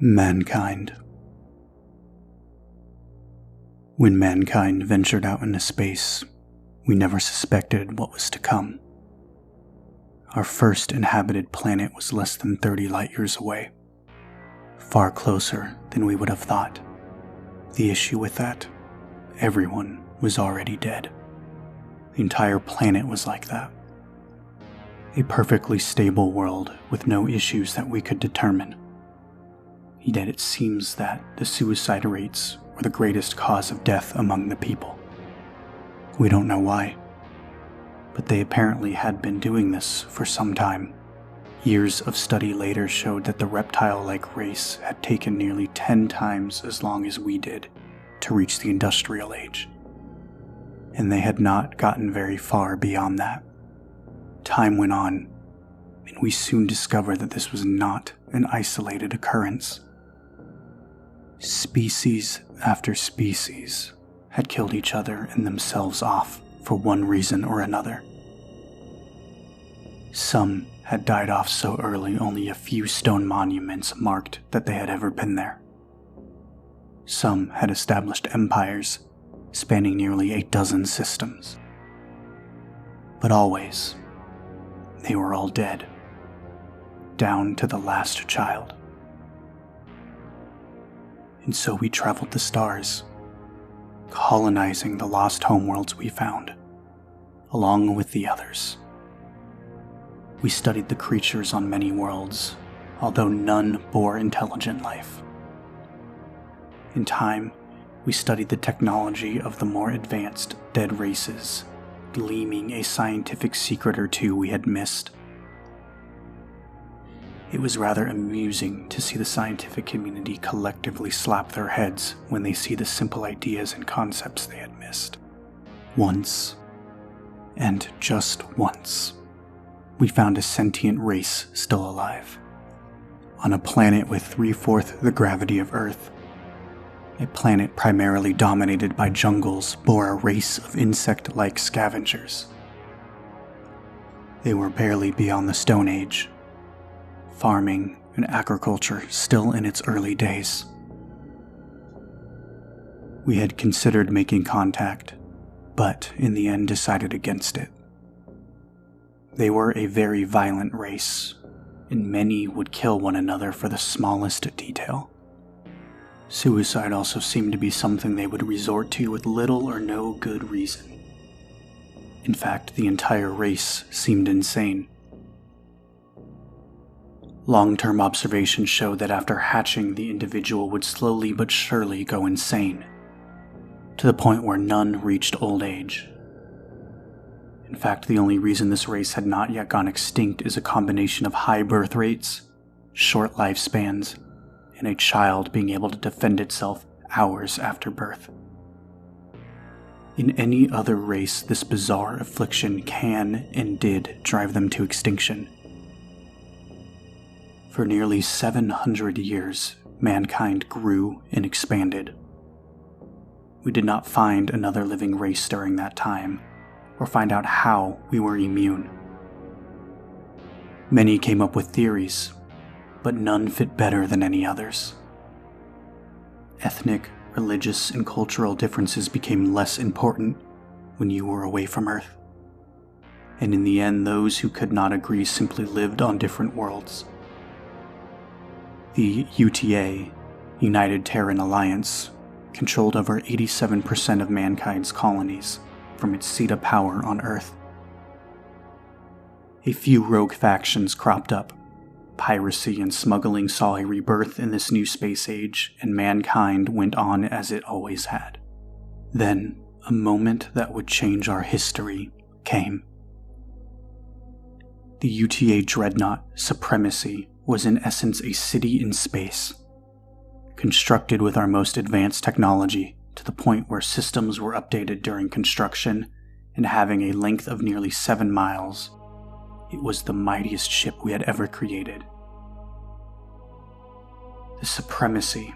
Mankind. When mankind ventured out into space, we never suspected what was to come. Our first inhabited planet was less than 30 light years away, far closer than we would have thought. The issue with that, everyone was already dead. The entire planet was like that. A perfectly stable world with no issues that we could determine. Yet it seems that the suicide rates were the greatest cause of death among the people. We don't know why, but they apparently had been doing this for some time. Years of study later showed that the reptile-like race had taken nearly 10 times as long as we did to reach the industrial age, and they had not gotten very far beyond that. Time went on, and we soon discovered that this was not an isolated occurrence. Species after species had killed each other and themselves off for one reason or another. Some had died off so early only a few stone monuments marked that they had ever been there. Some had established empires spanning nearly 8 dozen systems. But always, they were all dead, down to the last child. And so we traveled the stars, colonizing the lost homeworlds we found, along with the others. We studied the creatures on many worlds, although none bore intelligent life. In time, we studied the technology of the more advanced dead races, gleaming a scientific secret or two we had missed. It was rather amusing to see the scientific community collectively slap their heads when they see the simple ideas and concepts they had missed. Once, and just once, we found a sentient race still alive. On a planet with 3/4 the gravity of Earth, a planet primarily dominated by jungles bore a race of insect-like scavengers. They were barely beyond the Stone Age, farming and agriculture still in its early days. We had considered making contact, but in the end decided against it. They were a very violent race, and many would kill one another for the smallest detail. Suicide also seemed to be something they would resort to with little or no good reason. In fact, the entire race seemed insane. Long-term observations showed that after hatching, the individual would slowly but surely go insane, to the point where none reached old age. In fact, the only reason this race had not yet gone extinct is a combination of high birth rates, short lifespans, and a child being able to defend itself hours after birth. In any other race, this bizarre affliction can and did drive them to extinction. For nearly 700 years, mankind grew and expanded. We did not find another living race during that time, or find out how we were immune. Many came up with theories, but none fit better than any others. Ethnic, religious, and cultural differences became less important when you were away from Earth. And in the end, those who could not agree simply lived on different worlds. The UTA, United Terran Alliance, controlled over 87% of mankind's colonies from its seat of power on Earth. A few rogue factions cropped up. Piracy and smuggling saw a rebirth in this new space age, and mankind went on as it always had. Then, a moment that would change our history came. The UTA Dreadnought Supremacy was in essence a city in space, constructed with our most advanced technology to the point where systems were updated during construction and having a length of nearly 7 miles. It was the mightiest ship we had ever created. The Supremacy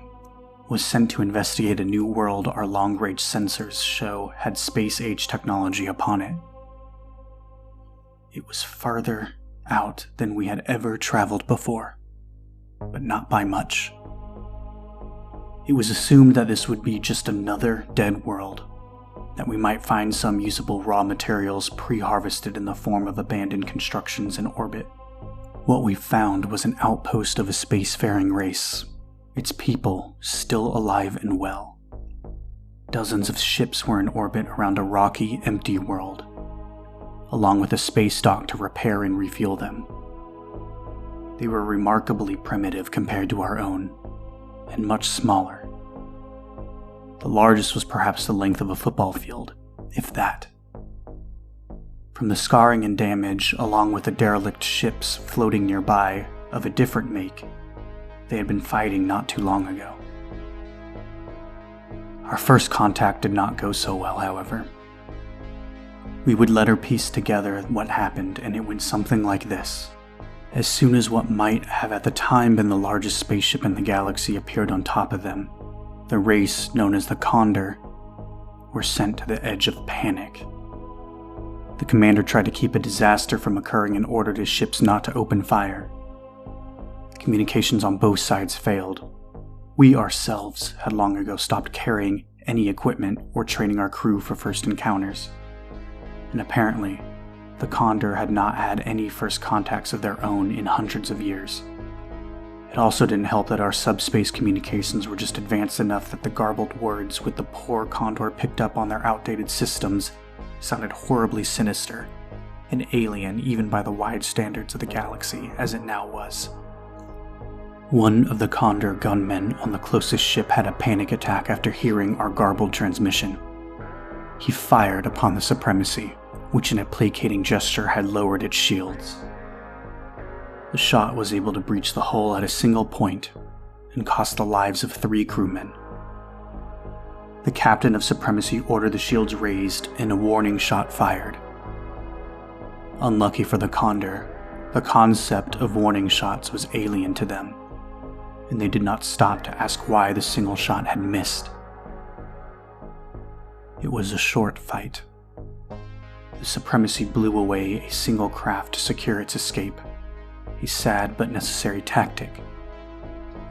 was sent to investigate a new world our long-range sensors show had space-age technology upon it. It was farther out than we had ever traveled before, but not by much. It was assumed that this would be just another dead world, that we might find some usable raw materials pre-harvested in the form of abandoned constructions in orbit. What we found was an outpost of a spacefaring race, its people still alive and well. Dozens of ships were in orbit around a rocky, empty world, along with a space dock to repair and refuel them. They were remarkably primitive compared to our own, and much smaller. The largest was perhaps the length of a football field, if that. From the scarring and damage, along with the derelict ships floating nearby of a different make, they had been fighting not too long ago. Our first contact did not go so well, however. We would later piece together what happened, and it went something like this. As soon as what might have at the time been the largest spaceship in the galaxy appeared on top of them, the race, known as the Condor, were sent to the edge of panic. The commander tried to keep a disaster from occurring and ordered his ships not to open fire. Communications on both sides failed. We ourselves had long ago stopped carrying any equipment or training our crew for first encounters. And apparently, the Condor had not had any first contacts of their own in hundreds of years. It also didn't help that our subspace communications were just advanced enough that the garbled words with the poor Condor picked up on their outdated systems sounded horribly sinister and alien even by the wide standards of the galaxy as it now was. One of the Condor gunmen on the closest ship had a panic attack after hearing our garbled transmission. He fired upon the Supremacy, which in a placating gesture had lowered its shields. The shot was able to breach the hull at a single point and cost the lives of 3 crewmen. The captain of Supremacy ordered the shields raised and a warning shot fired. Unlucky for the Condor, the concept of warning shots was alien to them, and they did not stop to ask why the single shot had missed. It was a short fight. The Supremacy blew away a single craft to secure its escape, a sad but necessary tactic.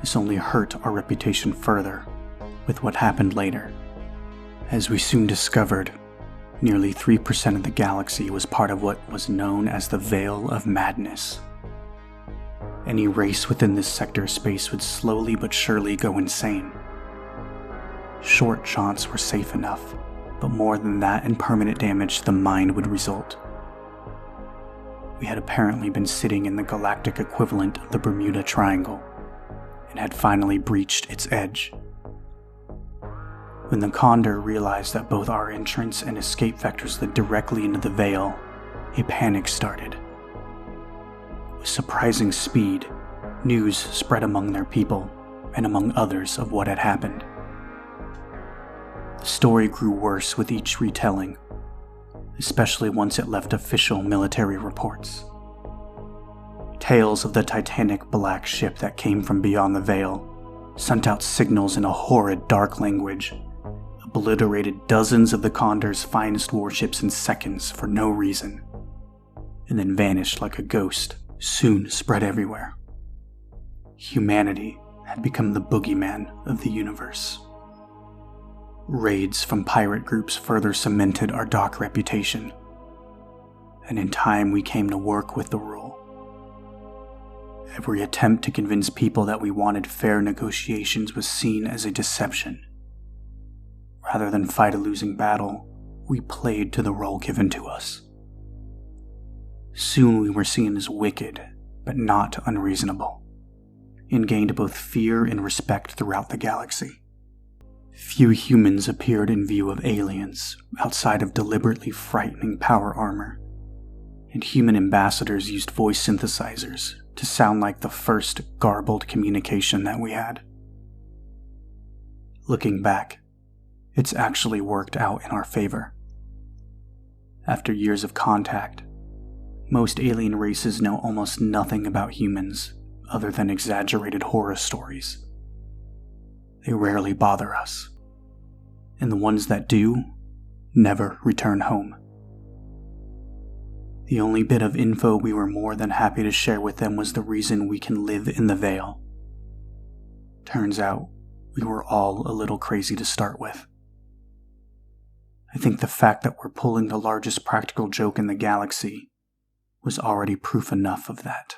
This only hurt our reputation further with what happened later. As we soon discovered, nearly 3% of the galaxy was part of what was known as the Veil of Madness. Any race within this sector of space would slowly but surely go insane. Short jaunts were safe enough, but more than that and permanent damage to the mind would result. We had apparently been sitting in the galactic equivalent of the Bermuda Triangle, and had finally breached its edge. When the Condor realized that both our entrance and escape vectors led directly into the Veil, a panic started. With surprising speed, news spread among their people, and among others of what had happened. The story grew worse with each retelling, especially once it left official military reports. Tales of the titanic black ship that came from beyond the Veil sent out signals in a horrid dark language, obliterated dozens of the Condor's finest warships in seconds for no reason, and then vanished like a ghost, soon spread everywhere. Humanity had become the boogeyman of the universe. Raids from pirate groups further cemented our dock reputation, and in time we came to work with the rule. Every attempt to convince people that we wanted fair negotiations was seen as a deception. Rather than fight a losing battle, we played to the role given to us. Soon we were seen as wicked, but not unreasonable, and gained both fear and respect throughout the galaxy. Few humans appeared in view of aliens outside of deliberately frightening power armor, and human ambassadors used voice synthesizers to sound like the first garbled communication that we had. Looking back, it's actually worked out in our favor. After years of contact, most alien races know almost nothing about humans other than exaggerated horror stories. They rarely bother us, and the ones that do never return home. The only bit of info we were more than happy to share with them was the reason we can live in the Veil. Turns out, we were all a little crazy to start with. I think the fact that we're pulling the largest practical joke in the galaxy was already proof enough of that.